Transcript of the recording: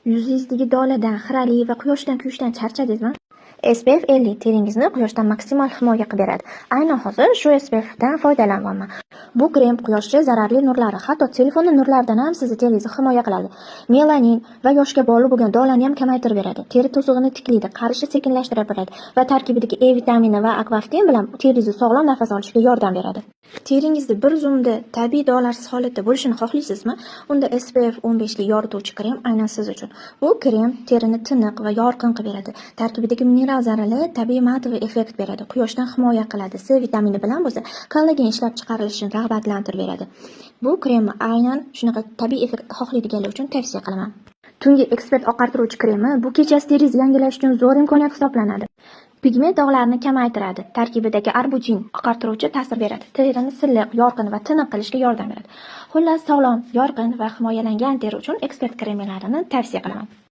Yuzingizdagi doladan, xirali va quyoshdan kuyishdan charchadingizmi? SPF 50 teringizni quyoshdan maksimal himoya qilib beradi. Aynan hozir shu SPF dan foydalanyapman. Bu krem quyoshga zararli nurlari, hatto telefonni nurlaridan ham sizni teringizni himoya qiladi. Melanin va yoshga bog'liq bo'lgan dolani ham kamaytirib beradi. Teri to'sig'ini tiklaydi, qarishni sekinlashtirib beradi va tarkibidagi E vitamini va akvaftin bilan teringizni sog'lom nafas olishga yordam beradi. Teringizni bir zumda tabiiy dolarsiz holatda bo'lishini xohlaysizmi? Unda SPF 15 li yorituvchi krem aynan siz uchun. Bu krem terini tiniq va yorqin qilib beradi. Tarkibidagi mineral zarralar tabiiy matoviy effekt beradi. Quyoshdan himoya qiladi. C vitamini bilan bo'lsa, kollagen ishlab chiqarilishini rag'batlantirib beradi. Bu kremni aynan shunaqa tabiiy effekt xohlaydiganlar uchun tavsiya qilaman. Tungi ekspert oqartiruvchi kremi bu kechasi teringizni yangilash uchun zo'r imkoniyat hisoblanadi. Pigment dog'larini kamaytiradi. Tarkibidagi arbutin oqartiruvchi ta'sir beradi. Terini silliq, yorqin va tiniq qilishga yordam beradi. Xullas, sog'lom, yorqin va himoyalangan teri uchun ekspert kremlarini tavsiya qilaman.